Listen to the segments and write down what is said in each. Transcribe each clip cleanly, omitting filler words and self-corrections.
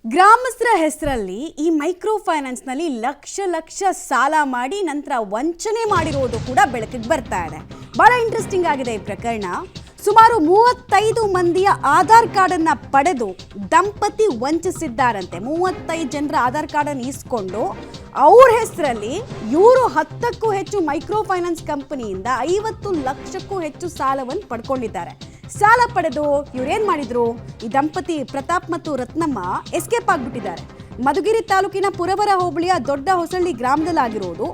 ಗ್ರಾಮಸ್ಥರ ಹೆಸರಲ್ಲಿ ಈ ಮೈಕ್ರೋ ಫೈನಾನ್ಸ್ನಲ್ಲಿ ಲಕ್ಷ ಸಾಲ ಮಾಡಿ ನಂತರ ವಂಚನೆ ಮಾಡಿರೋದು ಕೂಡ ಬೆಳಕಿಗೆ ಬರ್ತಾ ಇದೆ. ಬಹಳ ಇಂಟ್ರೆಸ್ಟಿಂಗ್ ಆಗಿದೆ ಈ ಪ್ರಕರಣ. ಸುಮಾರು 35 ಮಂದಿಯ ಆಧಾರ್ ಕಾರ್ಡನ್ನು ಪಡೆದು ದಂಪತಿ ವಂಚಿಸಿದ್ದಾರಂತೆ. 35 ಜನರ ಆಧಾರ್ ಕಾರ್ಡನ್ನು ಇಸ್ಕೊಂಡು ಅವ್ರ ಹೆಸರಲ್ಲಿ ಇವರು 10ಕ್ಕೂ ಹೆಚ್ಚು ಮೈಕ್ರೋ ಫೈನಾನ್ಸ್ ಕಂಪನಿಯಿಂದ 50 ಲಕ್ಷಕ್ಕೂ ಹೆಚ್ಚು ಸಾಲವನ್ನು ಪಡ್ಕೊಂಡಿದ್ದಾರೆ. ಸಾಲ ಪಡೆದು ಇವ್ರೇನ್ ಮಾಡಿದ್ರು, ಈ ದಂಪತಿ ಪ್ರತಾಪ್ ಮತ್ತು ರತ್ನಮ್ಮ ಎಸ್ಕೇಪ್ ಆಗಿಬಿಟ್ಟಿದ್ದಾರೆ. ಮಧುಗಿರಿ ತಾಲೂಕಿನ ಪುರವರ ಹೋಬಳಿಯ ದೊಡ್ಡ ಹೊಸಳ್ಳಿ ಗ್ರಾಮದಲ್ಲಾಗಿರೋದು.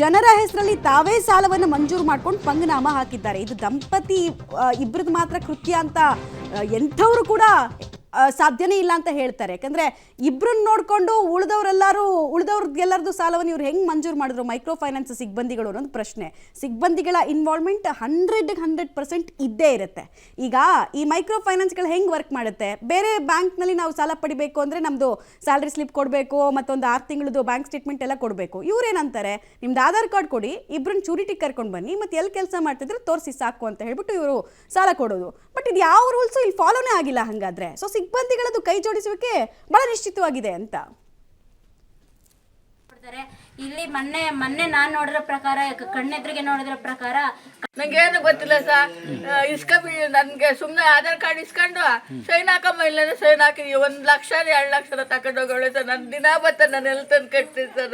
ಜನರ ಹೆಸರಲ್ಲಿ ತಾವೇ ಸಾಲವನ್ನು ಮಂಜೂರು ಮಾಡ್ಕೊಂಡು ಪಂಗನಾಮ ಹಾಕಿದ್ದಾರೆ. ಇದು ದಂಪತಿ ಇಬ್ಬರದ್ದು ಮಾತ್ರ ಕೃತ್ಯ ಅಂತ ಎಂಥವ್ರು ಕೂಡ ಸಾಧ್ಯನೇ ಇಲ್ಲ ಅಂತ ಹೇಳ್ತಾರೆ. ಯಾಕಂದ್ರೆ ಇಬ್ಬರನ್ನ ನೋಡ್ಕೊಂಡು ಉಳಿದವ್ರದ್ದೆಲ್ಲರದು ಸಾಲವನ್ನು ಇವ್ರು ಹೆಂಗೆ ಮಂಜೂರು ಮಾಡಿದ್ರು ಮೈಕ್ರೋ ಫೈನಾನ್ಸ್ ಸಿಬ್ಬಂದಿಗಳು ಅನ್ನೋದು ಪ್ರಶ್ನೆ. ಸಿಬ್ಬಂದಿಗಳ ಇನ್ವಾಲ್ವ್ಮೆಂಟ್ 100% ಇದ್ದೇ ಇರುತ್ತೆ. ಈಗ ಈ ಮೈಕ್ರೋ ಫೈನಾನ್ಸ್ಗಳು ಹೆಂಗೆ ವರ್ಕ್ ಮಾಡುತ್ತೆ, ಬೇರೆ ಬ್ಯಾಂಕ್ನಲ್ಲಿ ನಾವು ಸಾಲ ಪಡಿಬೇಕು ಅಂದರೆ ನಮ್ಮದು ಸ್ಯಾಲ್ರಿ ಸ್ಲಿಪ್ ಕೊಡಬೇಕು, ಮತ್ತೊಂದು 6 ತಿಂಗಳದ್ದು ಬ್ಯಾಂಕ್ ಸ್ಟೇಟ್ಮೆಂಟ್ ಎಲ್ಲ ಕೊಡಬೇಕು. ಇವ್ರೇನಂತಾರೆ, ನಿಮ್ದು ಆಧಾರ್ ಕಾರ್ಡ್ ಕೊಡಿ, ಇಬ್ಬರನ್ನ ಚೂರಿಟಿ ಕರ್ಕೊಂಡು ಬನ್ನಿ, ಮತ್ತು ಎಲ್ಲಿ ಕೆಲಸ ಮಾಡ್ತಿದ್ರೆ ತೋರಿಸಿ ಸಾಕು ಅಂತ ಹೇಳ್ಬಿಟ್ಟು ಇವರು ಸಾಲ ಕೊಡೋದು. ಬಟ್ ಇದು ಯಾವ ರೂಲ್ಸು ಇಲ್ಲಿ ಫಾಲೋನೇ ಆಗಿಲ್ಲ. ಹಾಗಾದ್ರೆ ಸೊ ಸಿಬ್ಬಂದಿಗಳದ್ದು ಕೈ ಜೋಡಿಸುವಿಕೆ ಬಹಳ ನಿಶ್ಚಿತವಾಗಿದೆ ಅಂತ ಇಲ್ಲಿ ಮೊನ್ನೆ ನಾನು ನೋಡಿರೋ ಪ್ರಕಾರ, ಕಣ್ಣೆದ್ರಿಗೆ ನೋಡಿದ್ರ ಪ್ರಕಾರ ನಂಗೇನು ಗೊತ್ತಿಲ್ಲ ಸರ್. ನನ್ಗೆ ಸುಮ್ಮನೆ ಆಧಾರ್ ಕಾರ್ಡ್ ಇಸ್ಕೊಂಡು ಸೈನ್ ಹಾಕಮ್ಮ, ಇಲ್ಲ ಸೈನ್ ಹಾಕಿದೀವಿ. 1 ಲಕ್ಷ 2 ಲಕ್ಷ ತಗೊಂಡೋಗೋಳೆ ಸರ್. ನನ್ನ ದಿನ ಬತ್ತ ನಾನು ಎಲ್ಲಿ ತಂದು ಕಟ್ತೀನಿ ಸರ್.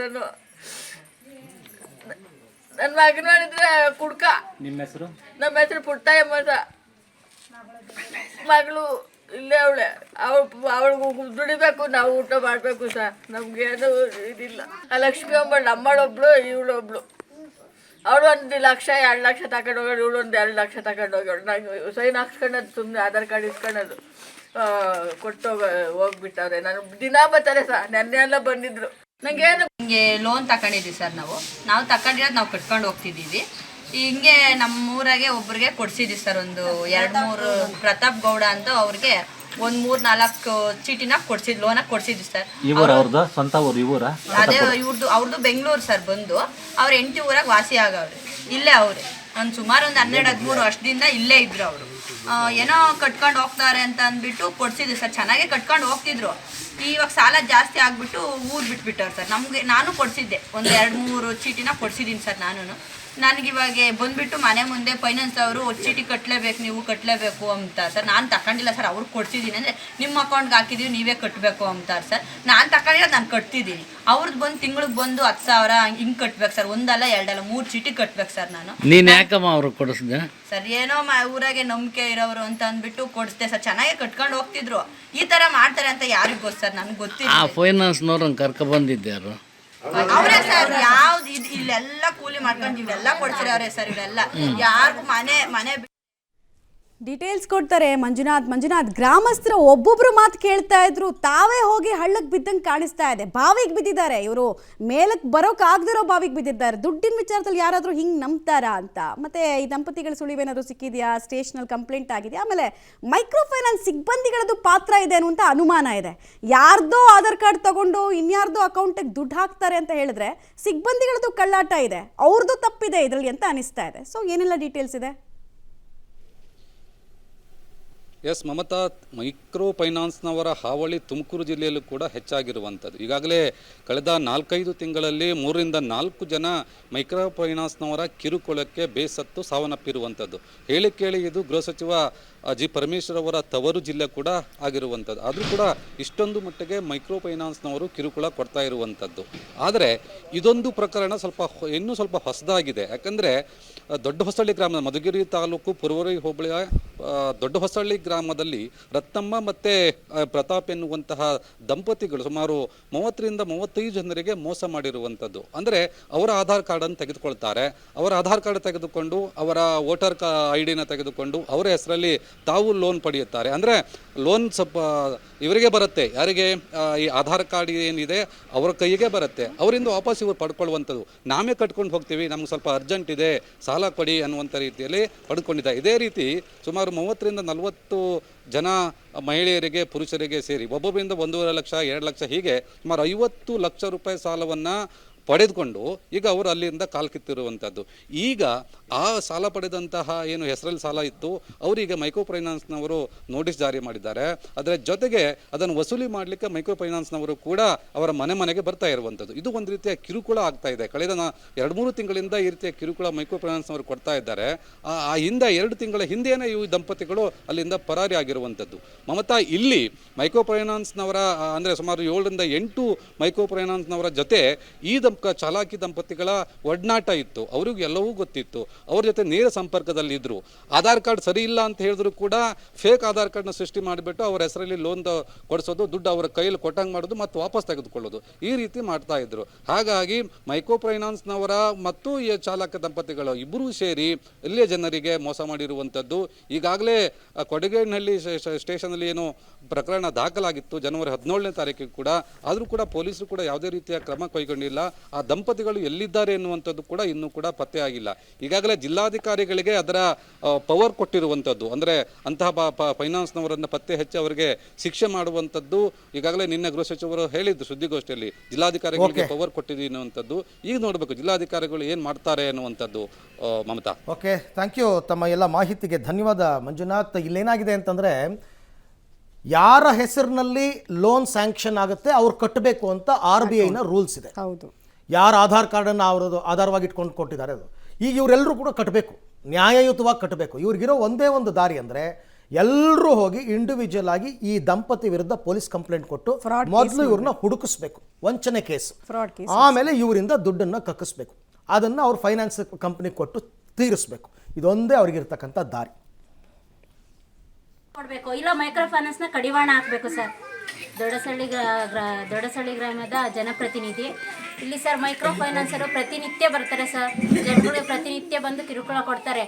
ನನ್ನ ಮಗನ ನೋಡಿದ್ರೆ ಕುಡ್ಕ. ನಿಮ್ಮ ಹೆಸರು? ನಮ್ಮ ಹೆಸರು ಪುಟ್ಟಯ್ಯಮ್ಮ ಸರ್. ಮಗಳು ಇಲ್ಲೇ ಅವಳೆ. ಅವಳಿಗೂ ದುಡಿಬೇಕು, ನಾವು ಊಟ ಮಾಡಬೇಕು ಸರ್. ನಮ್ಗೇನು ಇದಿಲ್ಲ. ಆ ಲಕ್ಷ್ಮಿ ಒಬ್ಬಳು, ನಮ್ಮಳೊಬ್ಳು, ಇವಳೊಬ್ಳು. ಅವಳು 1 ಲಕ್ಷ 2 ಲಕ್ಷ ತಗೊಂಡು ಹೋಗೋಳು, ಇವಳು 2 ಲಕ್ಷ ತಗೊಂಡು ಹೋಗೋಳು. ನಂಗೆ ಸೈನ್ ಹಾಕ್ಸ್ಕೊಂಡದ್ದು ಸುಮ್ಮನೆ ಆಧಾರ್ ಕಾರ್ಡ್ ಇಸ್ಕೊಳ್ಳೋದು ಕೊಟ್ಟು ಹೋಗ್ಬಿಟ್ಟವ್ರೆ. ನಾನು ದಿನ ಬರ್ತಾರೆ ಸರ್. ನೆನ್ನೆ ಎಲ್ಲ ಬಂದಿದ್ರು. ಹಿಂಗೆ ಲೋನ್ ತಗೊಂಡಿದ್ದೀವಿ ಸರ್. ನಾವು ತಗೊಂಡಿರೋದು ನಾವು ಕಟ್ಕೊಂಡು ಹೋಗ್ತಿದ್ದೀವಿ. ಹಿಂಗೆ ನಮ್ಮೂರಾಗೆ ಒಬ್ರಿಗೆ ಕೊಡ್ಸಿದ್ವಿ ಸರ್. ಒಂದು 2-3 ಪ್ರತಾಪ್ ಗೌಡ ಅಂತ ಅವ್ರಿಗೆ 1-3-4 ಚೀಟಿನ ಕೊಡ್ಸಿದ್, ಲೋನಾಗ ಕೊಡ್ಸಿದ್ವಿ ಸರ್. ಅದೇ ಅವ್ರದ್ದು ಬೆಂಗಳೂರು ಸರ್. ಬಂದು ಅವ್ರ 8 ಊರಾಗ ವಾಸಿ ಆಗವ್ರೆ. ಇಲ್ಲೇ ಅವ್ರೆ ಒಂದು ಸುಮಾರು ಒಂದು 12-13 ವರ್ಷದಿಂದ ಇಲ್ಲೇ ಇದ್ರು ಅವರು. ಏನೋ ಕಟ್ಕೊಂಡು ಹೋಗ್ತಾರೆ ಅಂತ ಅಂದ್ಬಿಟ್ಟು ಕೊಡ್ಸಿದ್ವಿ ಸರ್. ಚೆನ್ನಾಗೇ ಕಟ್ಕೊಂಡು ಹೋಗ್ತಿದ್ರು. ಇವಾಗ ಸಾಲ ಜಾಸ್ತಿ ಆಗ್ಬಿಟ್ಟು ಊರು ಬಿಟ್ಬಿಟ್ಟವ್ರು ಸರ್. ನಾನು ಕೊಡ್ಸಿದ್ದೆ ಒಂದು 2-3 ಚೀಟಿನ ಕೊಡ್ಸಿದ್ದೀನಿ ಸರ್. ನನಗಿವಾಗ ಬಂದುಬಿಟ್ಟು ಮನೆ ಮುಂದೆ ಫೈನಾನ್ಸ್ ಅವರು ಚೀಟಿ ಕಟ್ಟಲೇಬೇಕು, ನೀವು ಕಟ್ಟಲೇಬೇಕು ಅಂತಾರೆ ಸರ್. ನಾನು ತಗೊಂಡಿಲ್ಲ ಸರ್, ಅವ್ರಿಗೆ ಕೊಡ್ಸಿದ್ದೀನಿ. ಅಂದರೆ ನಿಮ್ಮ ಅಕೌಂಟ್ಗೆ ಹಾಕಿದ್ದೀವಿ, ನೀವೇ ಕಟ್ಟಬೇಕು ಅಂತಾರೆ ಸರ್. ನಾನು ತಗೊಂಡಿಲ್ಲ, ನಾನು ಕಟ್ತಿದ್ದೀನಿ. ಅವ್ರದ್ದು ಬಂದು ತಿಂಗಳಿಗೆ ಬಂದು 10,000 ಹಿಂಗೆ ಕಟ್ಬೇಕು ಸರ್. 1 ಅಲ್ಲ 2 ಅಲ್ಲ 3 ಚೀಟಿ ಕಟ್ಬೇಕು ಸರ್. ನೀನು ಯಾಕಮ್ಮ ಅವ್ರಿಗೆ ಕೊಡಿಸಿದೆ ಸರ್? ಏನೋ ಊರಾಗೆ ನಂಬಿಕೆ ಇರೋರು ಅಂತ ಅಂದ್ಬಿಟ್ಟು ಕೊಡಿಸ್ದೆ ಸರ್. ಚೆನ್ನಾಗೇ ಕಟ್ಕೊಂಡು ಹೋಗ್ತಿದ್ರು. ಈ ಥರ ಮಾಡ್ತಾರೆ ಅಂತ ಯಾರಿಗೂ ಗೊತ್ತು ಸರ್? ನನಗೆ ಗೊತ್ತಿಲ್ಲ. ಆ ಫೈನಾನ್ಸ್ನವ್ರನ್ನ ಕರ್ಕೊಬಂದಿದ್ದಾರು ಅವರೇ ಸರ್. ಯಾವ್ದು ಇಲ್ಲೆಲ್ಲ ಕೂಲಿ ಮಾಡ್ಕೊಂಡು ಇವೆಲ್ಲ ಕೊಡ್ತಾರೆ ಅವರೇ ಸರ್. ಇವೆಲ್ಲ ಯಾರಿಗೂ ಮನೆ ಡೀಟೇಲ್ಸ್ ಕೊಡ್ತಾರೆ ಮಂಜುನಾಥ್. ಗ್ರಾಮಸ್ಥರು ಒಬ್ಬೊಬ್ರು ಮಾತು ಕೇಳ್ತಾ ಇದ್ರು. ತಾವೇ ಹೋಗಿ ಹಳ್ಳಕ್ಕೆ ಬಿದ್ದಂಗೆ ಕಾಣಿಸ್ತಾ ಇದೆ. ಬಾವಿಗೆ ಬಿದ್ದಿದ್ದಾರೆ ಇವರು. ಮೇಲಕ್ಕೆ ಬರೋಕ್ಕಾಗದಿರೋ ಬಾವಿಗೆ ಬಿದ್ದಿದ್ದಾರೆ. ದುಡ್ಡಿನ ವಿಚಾರದಲ್ಲಿ ಯಾರಾದರೂ ಹಿಂಗೆ ನಂಬ್ತಾರಾ ಅಂತ. ಮತ್ತೆ ಈ ದಂಪತಿಗಳ ಸುಳಿವೇನಾದ್ರು ಸಿಕ್ಕಿದೆಯಾ, ಸ್ಟೇಷನಲ್ಲಿ ಕಂಪ್ಲೇಂಟ್ ಆಗಿದೆಯಾ, ಆಮೇಲೆ ಮೈಕ್ರೋ ಫೈನಾನ್ಸ್ ಸಿಬ್ಬಂದಿಗಳದ್ದು ಪಾತ್ರ ಇದೆ ಅನ್ನುವಂಥ ಅನುಮಾನ ಇದೆ. ಯಾರ್ದೋ ಆಧಾರ್ ಕಾರ್ಡ್ ತಗೊಂಡು ಇನ್ಯಾರ್ದೋ ಅಕೌಂಟಿಗೆ ದುಡ್ಡು ಹಾಕ್ತಾರೆ ಅಂತ ಹೇಳಿದ್ರೆ ಸಿಬ್ಬಂದಿಗಳದ್ದು ಕಳ್ಳಾಟ ಇದೆ, ಅವ್ರದ್ದು ತಪ್ಪಿದೆ ಇದರಲ್ಲಿ ಅಂತ ಅನಿಸ್ತಾ ಇದೆ. ಸೊ ಏನೆಲ್ಲ ಡೀಟೇಲ್ಸ್ ಇದೆ? ಎಸ್ ಮಮತಾ, ಮೈಕ್ರೋ ಫೈನಾನ್ಸ್ನವರ ಹಾವಳಿ ತುಮಕೂರು ಜಿಲ್ಲೆಯಲ್ಲೂ ಕೂಡ ಹೆಚ್ಚಾಗಿರುವಂಥದ್ದು. ಈಗಾಗಲೇ ಕಳೆದ 4-5 ತಿಂಗಳಲ್ಲಿ 3-4 ಜನ ಮೈಕ್ರೋ ಫೈನಾನ್ಸ್ನವರ ಕಿರುಕುಳಕ್ಕೆ ಬೇಸತ್ತು ಸಾವನ್ನಪ್ಪಿರುವಂಥದ್ದು. ಕೇಳಿ ಇದು ಗೃಹ ಸಚಿವ ಜಿ ಪರಮೇಶ್ವರ್ ಅವರ ತವರು ಜಿಲ್ಲೆ ಕೂಡ ಆಗಿರುವಂಥದ್ದು. ಆದರೂ ಕೂಡ ಇಷ್ಟೊಂದು ಮಟ್ಟಿಗೆ ಮೈಕ್ರೋ ಫೈನಾನ್ಸ್ನವರು ಕಿರುಕುಳ ಕೊಡ್ತಾ ಇರುವಂಥದ್ದು. ಆದರೆ ಇದೊಂದು ಪ್ರಕರಣ ಇನ್ನೂ ಸ್ವಲ್ಪ ಹೊಸದಾಗಿದೆ. ಯಾಕಂದರೆ ದೊಡ್ಡ ಹೊಸಳ್ಳಿ ಗ್ರಾಮದ ಮಧುಗಿರಿ ತಾಲೂಕು ಪುರವರಿ ಹೋಬಳಿಯ ದೊಡ್ಡ ಹೊಸಳ್ಳಿ ಗ್ರಾಮದಲ್ಲಿ ರತ್ನಮ್ಮ ಮತ್ತು ಪ್ರತಾಪ್ ಎನ್ನುವಂತಹ ದಂಪತಿಗಳು ಸುಮಾರು 30-35 ಜನರಿಗೆ ಮೋಸ ಮಾಡಿರುವಂಥದ್ದು. ಅಂದರೆ ಅವರ ಆಧಾರ್ ಕಾರ್ಡನ್ನು ತೆಗೆದುಕೊಳ್ತಾರೆ. ಅವರ ಆಧಾರ್ ಕಾರ್ಡ್ ತೆಗೆದುಕೊಂಡು ಅವರ ವೋಟರ್ ID-ನ ತೆಗೆದುಕೊಂಡು ಅವರ ಹೆಸರಲ್ಲಿ ತಾವು ಲೋನ್ ಪಡೆಯುತ್ತಾರೆ. ಅಂದರೆ ಲೋನ್ ಇವರಿಗೆ ಬರುತ್ತೆ, ಯಾರಿಗೆ ಈ ಆಧಾರ್ ಕಾರ್ಡ್ ಏನಿದೆ ಅವರ ಕೈಗೆ ಬರುತ್ತೆ. ಅವರಿಂದ ವಾಪಸ್ ಇವರು ಪಡ್ಕೊಳ್ಳುವಂಥದ್ದು. ನಾವೇ ಕಟ್ಕೊಂಡು ಹೋಗ್ತೀವಿ, ನಮ್ಗೆ ಸ್ವಲ್ಪ ಅರ್ಜೆಂಟ್ ಇದೆ, ಸಾಲ ಕೊಡಿ ಅನ್ನುವಂಥ ರೀತಿಯಲ್ಲಿ ಪಡ್ಕೊಂಡಿದ್ದಾರೆ. ಇದೇ ರೀತಿ ಸುಮಾರು 30-40 ಜನ ಮಹಿಳೆಯರಿಗೆ, ಪುರುಷರಿಗೆ ಸೇರಿ ಒಬ್ಬೊಬ್ಬರಿಂದ 1.5 ಲಕ್ಷ 2 ಲಕ್ಷ ಹೀಗೆ ಸುಮಾರು 50 ಲಕ್ಷ ರೂಪಾಯಿ ಸಾಲವನ್ನು ಪಡೆದುಕೊಂಡು ಈಗ ಅವರು ಅಲ್ಲಿಂದ ಕಾಲು ಕಿತ್ತಿರುವಂಥದ್ದು. ಈಗ ಆ ಸಾಲ ಪಡೆದಂತಹ ಏನು ಹೆಸರಲ್ಲಿ ಸಾಲ ಇತ್ತು ಅವರಿಗೆ ಮೈಕ್ರೋ ಫೈನಾನ್ಸ್ನವರು ನೋಟಿಸ್ ಜಾರಿ ಮಾಡಿದ್ದಾರೆ. ಅದರ ಜೊತೆಗೆ ಅದನ್ನು ವಸೂಲಿ ಮಾಡಲಿಕ್ಕೆ ಮೈಕ್ರೋ ಫೈನಾನ್ಸ್ನವರು ಕೂಡ ಅವರ ಮನೆಗೆ ಬರ್ತಾ ಇರುವಂಥದ್ದು. ಇದು ಒಂದು ರೀತಿಯ ಕಿರುಕುಳ ಆಗ್ತಾ ಇದೆ. ಕಳೆದ 2-3 ತಿಂಗಳಿಂದ ಈ ರೀತಿಯ ಕಿರುಕುಳ ಮೈಕ್ರೋ ಫೈನಾನ್ಸ್ನವರು ಕೊಡ್ತಾ ಇದ್ದಾರೆ. ಆ ಹಿಂದೆ 2 ತಿಂಗಳ ಹಿಂದೆಯೇ ಈ ದಂಪತಿಗಳು ಅಲ್ಲಿಂದ ಪರಾರಿ ಆಗಿರುವಂಥದ್ದು. ಮಮತಾ, ಇಲ್ಲಿ ಮೈಕ್ರೋ ಫೈನಾನ್ಸ್ನವರ ಅಂದರೆ ಸುಮಾರು 7-8 ಮೈಕ್ರೋ ಫೈನಾನ್ಸ್ನವರ ಜೊತೆ ಈ ಚಾಲಾಕಿ ದಂಪತಿಗಳ ಒಡನಾಟ ಇತ್ತು. ಅವ್ರಿಗೂ ಎಲ್ಲವೂ ಗೊತ್ತಿತ್ತು. ಅವ್ರ ಜೊತೆ ನೇರ ಸಂಪರ್ಕದಲ್ಲಿದ್ದರು. ಆಧಾರ್ ಕಾರ್ಡ್ ಸರಿ ಇಲ್ಲ ಅಂತ ಹೇಳಿದ್ರು ಕೂಡ ಫೇಕ್ ಆಧಾರ್ ಕಾರ್ಡ್ನ ಸೃಷ್ಟಿ ಮಾಡಿಬಿಟ್ಟು ಅವರ ಹೆಸರಲ್ಲಿ ಲೋನ್ ಕೊಡಿಸೋದು, ದುಡ್ಡು ಅವರ ಕೈಯಲ್ಲಿ ಕೊಟ್ಟಂಗೆ ಮಾಡೋದು ಮತ್ತು ವಾಪಸ್ ತೆಗೆದುಕೊಳ್ಳೋದು, ಈ ರೀತಿ ಮಾಡ್ತಾ ಇದ್ರು. ಹಾಗಾಗಿ ಮೈಕ್ರೋ ಫೈನಾನ್ಸ್ನವರ ಮತ್ತು ಈ ಚಾಲಕ ದಂಪತಿಗಳು ಇಬ್ಬರೂ ಸೇರಿ ಇಲ್ಲಿಯ ಜನರಿಗೆ ಮೋಸ ಮಾಡಿರುವಂಥದ್ದು. ಈಗಾಗಲೇ ಕೊಡಗೇನಹಳ್ಳಿ ಸ್ಟೇಷನಲ್ಲಿ ಏನು ಪ್ರಕರಣ ದಾಖಲಾಗಿತ್ತು ಜನವರಿ 17ನೇ ತಾರೀಕಿಗೆ ಕೂಡ, ಆದರೂ ಕೂಡ ಪೊಲೀಸರು ಕೂಡ ಯಾವುದೇ ರೀತಿಯ ಕ್ರಮ ಕೈಗೊಂಡಿಲ್ಲ. ಆ ದಂಪತಿಗಳು ಎಲ್ಲಿದ್ದಾರೆ ಎನ್ನುವಂಥದ್ದು ಕೂಡ ಇನ್ನೂ ಕೂಡ ಪತ್ತೆ ಆಗಿಲ್ಲ. ಈಗಾಗಲೇ ಜಿಲ್ಲಾಧಿಕಾರಿಗಳಿಗೆ ಅದರ ಪವರ್ ಕೊಟ್ಟಿರುವಂಥದ್ದು, ಅಂದರೆ ಅಂತಹ ಫೈನಾನ್ಸ್ನವರನ್ನು ಪತ್ತೆ ಹಚ್ಚಿ ಅವರಿಗೆ ಶಿಕ್ಷೆ ಮಾಡುವಂಥದ್ದು ಈಗಾಗಲೇ ನಿನ್ನೆ ಗೃಹ ಸಚಿವರು ಹೇಳಿದ್ದು ಸುದ್ದಿಗೋಷ್ಠಿಯಲ್ಲಿ, ಜಿಲ್ಲಾಧಿಕಾರಿಗಳಿಗೆ ಪವರ್ ಕೊಟ್ಟಿದ್ದೀವಿ ಅನ್ನುವಂಥದ್ದು. ಈಗ ನೋಡಬೇಕು ಜಿಲ್ಲಾಧಿಕಾರಿಗಳು ಏನು ಮಾಡ್ತಾರೆ ಅನ್ನುವಂಥದ್ದು. Mamata, okay, thank you. ತಮ್ಮ ಎಲ್ಲ ಮಾಹಿತಿಗೆ ಧನ್ಯವಾದ ಮಂಜುನಾಥ್. ಇಲ್ಲೇನಾಗಿದೆ ಅಂತಂದರೆ, ಯಾರ ಹೆಸರಿನಲ್ಲಿ ಲೋನ್ ಸ್ಯಾಂಕ್ಷನ್ ಆಗುತ್ತೆ ಅವ್ರು ಕಟ್ಟಬೇಕು ಅಂತ RBIನ ರೂಲ್ಸ್ ಇದೆ. ಹೌದು. ಯಾರ ಆಧಾರ್ ಕಾರ್ಡನ್ನು ಅವರದು ಆಧಾರವಾಗಿ ಇಟ್ಕೊಂಡು ಕೊಟ್ಟಿದ್ದಾರೆ ಅದು ಈಗ ಇವರೆಲ್ಲರೂ ಕೂಡ ಕಟ್ಟಬೇಕು, ನ್ಯಾಯಯುತವಾಗಿ ಕಟ್ಟಬೇಕು. ಇವ್ರಿಗಿರೋ ಒಂದೇ ಒಂದು ದಾರಿ ಅಂದರೆ ಎಲ್ಲರೂ ಹೋಗಿ ಇಂಡಿವಿಜುವಲ್ ಆಗಿ ಈ ದಂಪತಿ ವಿರುದ್ಧ ಪೊಲೀಸ್ ಕಂಪ್ಲೇಂಟ್ ಕೊಟ್ಟು ಮೊದಲು ಇವ್ರನ್ನ ಹುಡುಕಿಸ್ಬೇಕು, ವಂಚನೆ ಕೇಸ್, ಆಮೇಲೆ ಇವರಿಂದ ದುಡ್ಡನ್ನು ಕಕ್ಕಿಸ್ಬೇಕು. ಅದನ್ನು ಅವ್ರು ಫೈನಾನ್ಸ್ ಕಂಪ್ನಿಗೆ ಕೊಟ್ಟು ತೀರಿಸ್ಬೇಕು. ಇದೊಂದೇ ಅವ್ರಿಗಿರ್ತಕ್ಕಂಥ ದಾರಿ. ಕೊಡ್ಬೇಕು, ಇಲ್ಲ ಮೈಕ್ರೋ ಫೈನಾನ್ಸ್ ನ ಕಡಿವಾಣ ಹಾಕ್ಬೇಕು ಸರ್. ದೊಡ್ಡಸಳ್ಳಿ ಗ್ರಾಮದ ಜನಪ್ರತಿನಿಧಿ ಇಲ್ಲಿ ಸರ್. ಮೈಕ್ರೋ ಫೈನಾನ್ಸರು ಪ್ರತಿನಿತ್ಯ ಬರ್ತಾರೆ ಸರ್, ಜನಗಳಿಗೆ ಪ್ರತಿನಿತ್ಯ ಬಂದು ಕಿರುಕುಳ ಕೊಡ್ತಾರೆ.